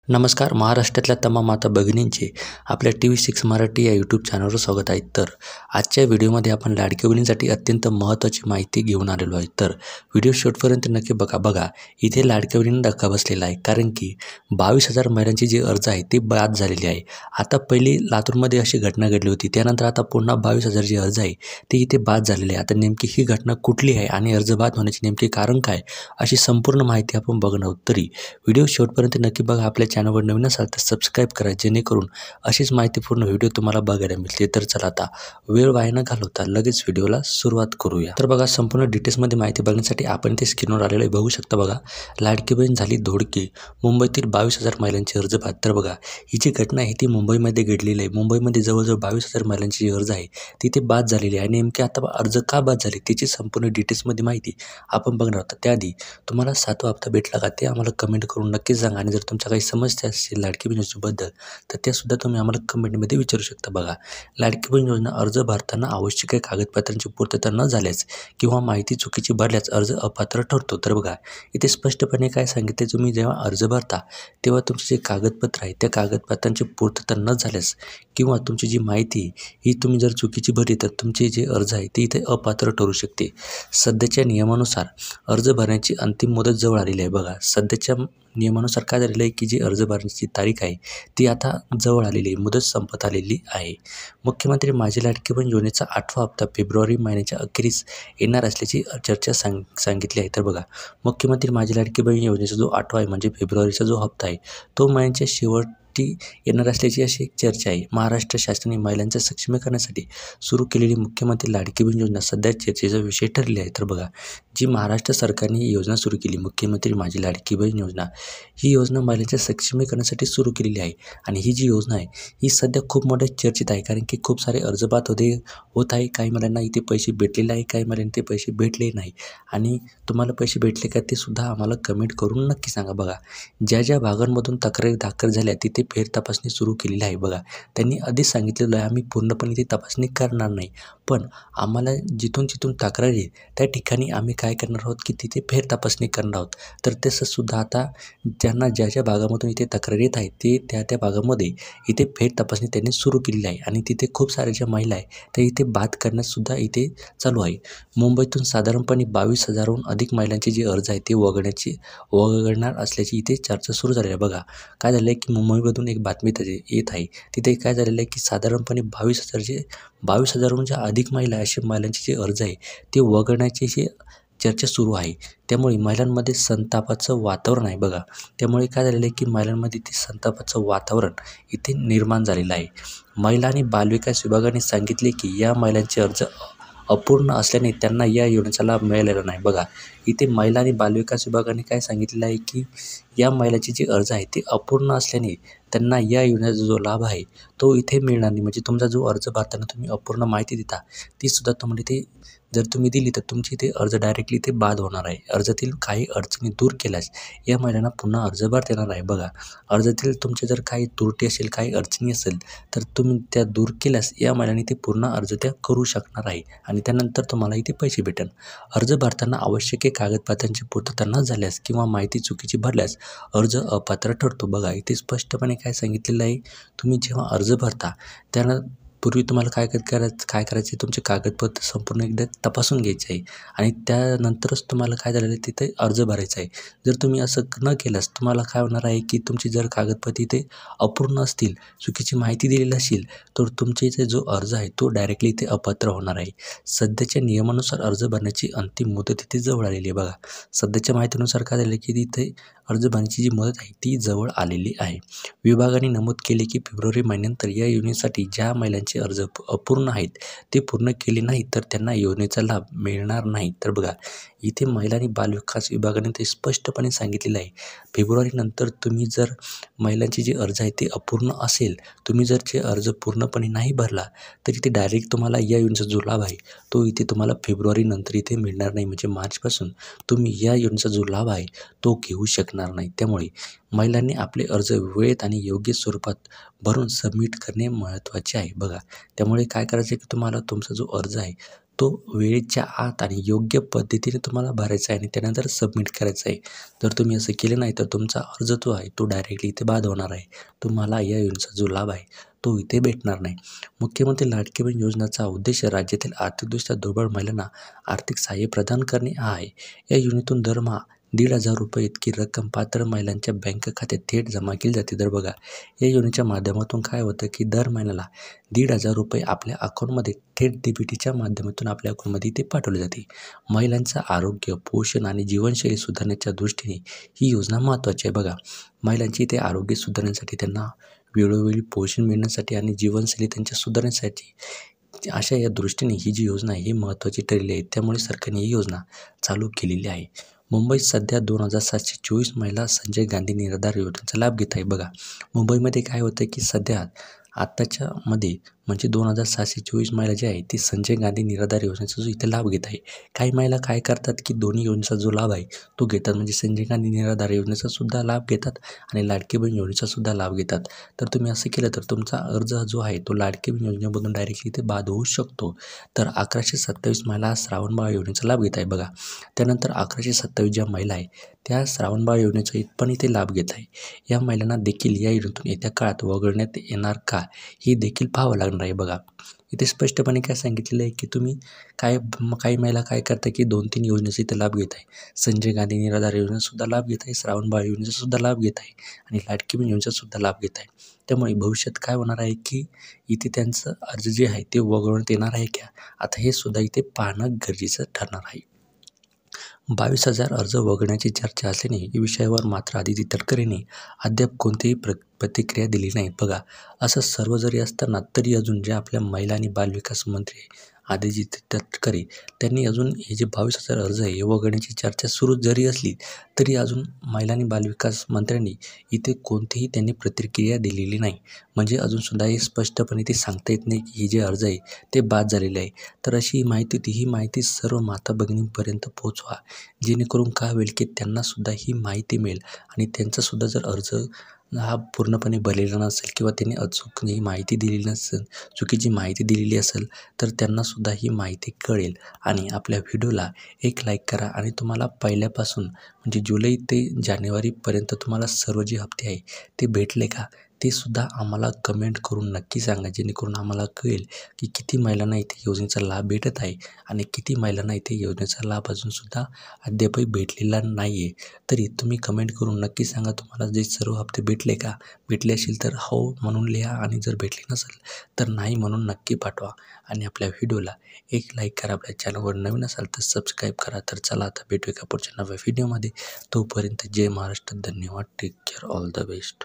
नमस्कार. महाराष्ट्रातल्या तमाम माता भगिनींचे आपल्या TV6 मराठी या यूट्यूब चॅनलवर स्वागत आहे. तर आजच्या व्हिडिओमध्ये आपण लाडक्या बहिणींसाठी अत्यंत महत्त्वाची माहिती घेऊन आलेलो आहे. तर व्हिडिओ शेवटपर्यंत नक्की बघा. इथे लाडक्या बहिणींना धक्का बसलेला आहे, कारण की 22,000 महिलांची जी अर्ज आहे ती बाद झालेली आहे. आता पहिली लातूरमध्ये अशी घटना घडली होती, त्यानंतर आता पुन्हा 22,000 जी अर्ज आहे ती इथे बाद झालेली आहे. आता नेमकी ही घटना कुठली आहे आणि अर्ज बाद होण्याचे नेमके कारण काय, अशी संपूर्ण माहिती आपण बघणार आहोत. तरी व्हिडिओ शेवटपर्यंत नक्की बघा. आपल्या चॅनलवर नवीन असाल तर सबस्क्राईब करा, जेणेकरून अशीच माहितीपूर्ण व्हिडिओ तुम्हाला बघायला मिळते. तर चला आता वेळ वाया न घालवता लगेच व्हिडिओला सुरुवात करूया. तर बघा, संपूर्ण डिटेल्समध्ये माहिती बघण्यासाठी आपण ते स्क्रीनवर आलेलं आहे, बघू शकता. बघा, लाडकी बहीण झाली धोडकी, मुंबईतील 22,000 महिलांची अर्ज बाद. तर बघा, ही जी घटना आहे ती मुंबईमध्ये घडलेली आहे. मुंबईमध्ये जवळजवळ 22,000 महिलांची जी अर्ज आहे ती ते बाद झालेली आहे. नेमके आता अर्ज का बाद झाले त्याची संपूर्ण डिटेल्समध्ये माहिती आपण बघणार आहोत. त्याआधी तुम्हाला 7वा हप्ता भेटला का ते आम्हाला कमेंट करून नक्कीच सांगा. आणि जर तुमच्या काही समस्या असेल लाडकी बहीण योजनेबद्दल तर त्यासुद्धा तुम्ही आम्हाला कमेंटमध्ये विचारू शकता. बघा, लाडकी बहीण योजना अर्ज भरताना आवश्यक कागदपत्रांची पूर्तता न झाल्यास किंवा माहिती चुकीची भरल्यास अर्ज अपात्र ठरतो. तर बघा, इथे स्पष्टपणे काय सांगितले, तुम्ही जेव्हा अर्ज भरता तेव्हा तुमचे जे कागदपत्र आहे त्या कागदपत्रांची पूर्तता न झाल्यास किंवा तुमची जी माहिती ही तुम्ही जर चुकीची भरली तर तुमचे जे अर्ज आहे ते इथे अपात्र ठरू शकते. सध्याच्या नियमानुसार अर्ज भरण्याची अंतिम मुदत जवळ आलेली आहे. बघा, सध्याच्या नियमानुसार काय झालेलं आहे की जी अर्ज भरण्याची तारीख आहे ती आता जवळ आलेली आहे, मुदत संपत आलेली आहे. मुख्यमंत्री माझी लाडकी बहीण योजनेचा 8वा हप्ता फेब्रुवारी महिन्याच्या अखेरीस येणार असल्याची चर्चा सांगितली आहे. तर बघा, मुख्यमंत्री माझी लाडकी बहीण योजनेचा जो 8वा आहे म्हणजे फेब्रुवारीचा जो हप्ता आहे तो महिन्याच्या शेवटी येणार असल्याची अशी एक चर्चा आहे. महाराष्ट्र शासनाने महिलांच्या सक्षमीकरणासाठी सुरू केलेली मुख्यमंत्री लाडकी बहीण योजना सध्या चर्चेचा विषय ठरली आहे. तर बघा, जी महाराष्ट्र सरकारने ही योजना सुरू केली, मुख्यमंत्री माझी लाडकी बहीण योजना, ही योजना महिलांच्या सक्षमीकरणासाठी सुरू केलेली आहे. आणि ही जी योजना आहे ही सध्या खूप मोठ्या चर्चेत आहे, कारण की खूप सारे अर्ज बाद होत आहे. काही महिलांना इथे पैसे भेटलेले आहे, काही महिलांना ते पैसे भेटले नाही. आणि तुम्हाला पैसे भेटले का ते सुद्धा आम्हाला कमेंट करून नक्की सांगा. बघा, ज्या भागांमधून तक्रारी दाखल झाल्या तिथे फेर तपासणी सुरू केलेली आहे. बघा, त्यांनी आधीच सांगितलेलं आहे, आम्ही पूर्णपणे ती तपासणी करणार नाही, पण आम्हाला जिथून तक्रारी आहे त्या ठिकाणी आम्ही काय करणार आहोत की तिथे फेर तपासणी करणार आहोत. तर तसंसुद्धा आता ज्यांना ज्या भागामधून इथे तक्रारी येत आहे ते त्या भागामध्ये इथे फेर तपासणी त्यांनी सुरू केलेली आहे. आणि तिथे खूप साऱ्या ज्या महिला आहे त्या इथे बाद करण्यासुद्धा इथे चालू आहे. मुंबईतून साधारणपणे 22,000हून अधिक महिलांची जी अर्ज आहे ते वगळणार असल्याची इथे चर्चा सुरू झालेली आहे. बघा, काय झालं आहे की मुंबईमधून एक बातमी येत आहे, तिथे काय झालेलं आहे की साधारणपणे 22,000हून ज्या अधिक महिला अशा महिलांची जी अर्ज आहे ते वगळण्याची जी चर्चा सुरू आहे. त्यामुळे महिलांमध्ये संतापाचं वातावरण आहे. बघा, त्यामुळे काय झालेलं आहे की महिलांमध्ये ते संतापाचं वातावरण इथे निर्माण झालेलं आहे. महिला आणि बालविकास विभागाने सांगितले की या महिलांचे अर्ज अपूर्ण असल्याने त्यांना या योजनेचा लाभ मिळालेला नाही. बघा, इथे महिला आणि बालविकास विभागाने काय सांगितलेलं आहे की या महिलाची जी अर्ज आहे ते अपूर्ण असल्याने त्यांना या योजनेचा जो लाभ आहे तो इथे मिळणार नाही. म्हणजे तुमचा जो अर्ज भरताना तुम्ही अपूर्ण माहिती देता तीसुद्धा तुम्हाला इथे जर तुम्ही दिली तर तुमची इथे अर्ज डायरेक्टली इथे बाद होणार आहे. अर्जातील काही अडचणी दूर केल्यास या महिलांना पुन्हा अर्ज भरता येणार आहे. बघा, अर्जातील तुमचे जर काही त्रुटी असेल, काही अडचणी असेल तर तुम्ही त्या दूर केल्यास या महिलांनी ते पूर्ण अर्ज त्या करू शकणार आहे आणि त्यानंतर तुम्हाला इथे पैसे भेटेल. अर्ज भरताना आवश्यक कागदपत्रांची पूर्तता न झाल्यास किंवा माहिती चुकीची भरल्यास अर्ज अपात्र ठरतो. बघा, इथे स्पष्टपणे काय सांगितलेलं आहे, तुम्ही जेव्हा अर्ज भरता पूर्वी तुम्हाला काय करायचे, तुमचे कागदपत्र संपूर्ण एकदा तपासून घ्यायचे आहे आणि त्यानंतरच तुम्हाला काय झालेलं आहे तिथे अर्ज भरायचा आहे. जर तुम्ही असं न केल्यास तुम्हाला काय होणार आहे की तुमची जर कागदपत्रे इथे अपूर्ण असतील, चुकीची माहिती दिलेली असेल तर तुमच्या इथे जो अर्ज आहे तो डायरेक्टली इथे अपात्र होणार आहे. सध्याच्या नियमानुसार अर्ज भरण्याची अंतिम मुदत इथे जवळ आलेली आहे. बघा, सध्याच्या माहितीनुसार काय झालं की तिथे अर्ज भरण्याची जी मुदत आहे ती जवळ आलेली आहे. विभागाने नमूद केले की फेब्रुवारी महिन्यानंतर या योजनेसाठी ज्या महिलांचे अर्ज अपूर्ण आहेत ते पूर्ण केले नाही तर त्यांना योजनेचा लाभ मिळणार नाही. तर बघा, इथे महिला आणि बालविकास विभागाने ते स्पष्टपणे सांगितलेलं आहे, फेब्रुवारीनंतर तुम्ही जर महिलांची जी अर्ज आहे ते अपूर्ण असेल, तुम्ही जर जे अर्ज पूर्णपणे नाही भरला तर इथे डायरेक्ट तुम्हाला या योजनेचा जो लाभ आहे तो इथे तुम्हाला फेब्रुवारीनंतर इथे मिळणार नाही. म्हणजे मार्चपासून तुम्ही या योजनेचा जो लाभ आहे तो घेऊ शकणार नाही. त्यामुळे महिलांनी आपले अर्ज वेळेत आणि योग्य स्वरूपात भरून सबमिट करणे महत्त्वाचे आहे. बघा, त्यामुळे काय करायचं आहे की तुम्हाला तुमचा जो अर्ज आहे तो वेळेच्या आत आणि योग्य पद्धतीने तुम्हाला भरायचा आहे आणि त्यानंतर सबमिट करायचं आहे. जर तुम्ही असं केलं नाही तर तुमचा अर्ज जो आहे तो डायरेक्टली इथे बाद होणार आहे. तुम्हाला या योजनेचा जो लाभ आहे तो इथे भेटणार नाही. मुख्यमंत्री लाडकी बहीण योजनेचा उद्देश राज्यातील आर्थिकदृष्ट्या दुर्बल महिलांना आर्थिक सहाय्य प्रदान करणे हा आहे. या योजनेतून दरमहा ₹1,500 इतकी रक्कम पात्र महिलांच्या बँक खात्यात थेट जमा केली जाते. तर बघा, या योजनेच्या माध्यमातून काय होतं की दर महिन्याला ₹1,500 आपल्या अकाउंटमध्ये थेट DBTच्या माध्यमातून आपल्या अकाउंटमध्ये ते पाठवले जाते. महिलांचं आरोग्य, पोषण आणि जीवनशैली सुधारण्याच्या दृष्टीने ही योजना महत्त्वाची आहे. बघा, महिलांची ते आरोग्य सुधारण्यासाठी, त्यांना वेळोवेळी पोषण मिळण्यासाठी आणि जीवनशैली त्यांच्या सुधारण्यासाठी अशा या दृष्टीने ही जी योजना आहे ही महत्त्वाची ठरलेली आहे. त्यामुळे सरकारने ही योजना चालू केलेली आहे. मुंबईत सध्या 2,724 महिला संजय गांधी निराधार योजनेचा लाभ घेत आहे. बघा, मुंबईमध्ये काय होतं की सध्या आत्ताच्यामध्ये म्हणजे 2,724 महिला जे आहे ती संजय गांधी निराधार योजनेचा जो इथे लाभ घेत आहे. काही महिला काय करतात की दोन्ही योजनेचा जो लाभ आहे तो घेतात, म्हणजे संजय गांधी निराधार योजनेचा सुद्धा लाभ घेतात आणि लाडकी बहीण योजनेचा सुद्धा लाभ घेतात. तर तुम्ही असं केलं तर तुमचा अर्ज जो आहे तो लाडकी बहीण योजनेमधून डायरेक्टली इथे बाद होऊ शकतो. तर 1127 महिला श्रावणबाळ योजनेचा लाभ घेत आहे. बघा, त्यानंतर 1127 ज्या महिला आहे त्या श्रावणबाळ योजनेचा पण इथे लाभ घेत आहे. या महिलांना देखील या योजनेतून येत्या काळात वगळण्यात येणार का हे देखील पाहावं लागणार आहे. बघा, इथे स्पष्टपणे काय सांगितलेलं आहे की तुम्ही काही महिला काय करता की 2-3 योजनेचा इथे लाभ घेत आहे. संजय गांधी निराधार योजनेचासुद्धा लाभ घेत आहे, श्रावणबाळ योजनेचासुद्धा लाभ घेत आहे आणि लाडकी बहीण योजनेचासुद्धा लाभ घेत आहे. त्यामुळे भविष्यात काय होणार आहे की इथे त्यांचं अर्ज जे आहे ते वगळण्यात येणार आहे का, आता हे सुद्धा इथे पाहणं गरजेचं ठरणार आहे. 22,000 अर्ज वगळण्याची चर्चा असल्याने या विषयावर मात्र आदिती तटकरेंनी अद्याप कोणतीही प्रतिक्रिया दिली नाही. बघा, असं सर्व जरी असताना तरी अजून जे आपल्या महिला आणि बालविकास मंत्री आदिती तटकरे त्यांनी अजून हे जे 22,000 अर्ज आहे हे वगळण्याची चर्चा सुरू जरी असली तरी अजून महिला आणि बालविकास मंत्र्यांनी इथे कोणतीही त्यांनी प्रतिक्रिया दिलेली नाही. म्हणजे अजूनसुद्धा हे स्पष्टपणे ते सांगता येत नाही की हे जे अर्ज आहे ते बाद झालेले आहे. तर अशी माहिती होती, ही माहिती सर्व माता भगिनींपर्यंत पोहोचवा, जेणेकरून काय होईल की त्यांनासुद्धा ही माहिती मिळेल आणि त्यांचासुद्धा जर अर्ज हा पूर्णपणे भरलेला नसेल किंवा त्यांनी अचूक ही माहिती दिलेली नसेल, चुकीची माहिती दिलेली असेल तर त्यांनासुद्धा ही माहिती कळेल. आणि आपल्या व्हिडिओला एक लाईक करा आणि तुम्हाला पहिल्यापासून म्हणजे जुलै ते जानेवारीपर्यंत तुम्हाला सर्व जे हप्ते आहे ते भेटले का ते सुद्धा आम्हाला कमेंट करून नक्की सांगा, जेणेकरून आम्हाला कळेल की किती महिलांना इथे योजनेचा लाभ भेटत आहे आणि किती महिलांना इथे योजनेचा लाभ अजूनसुद्धा अद्यापही भेटलेला नाही आहे. तरी तुम्ही कमेंट करून नक्की सांगा तुम्हाला जे सर्व हप्ते भेटले का, भेटले असेल तर हो म्हणून लिहा आणि जर भेटले नसेल तर नाही म्हणून नक्की पाठवा. आणि आपल्या व्हिडिओला एक लाईक करा. आपल्या चॅनलवर नवीन असाल तर सबस्क्राईब करा. तर चला आता भेटूया पुढच्या नव्या व्हिडिओमध्ये. तोपर्यंत जय महाराष्ट्र, धन्यवाद, take care, all the best.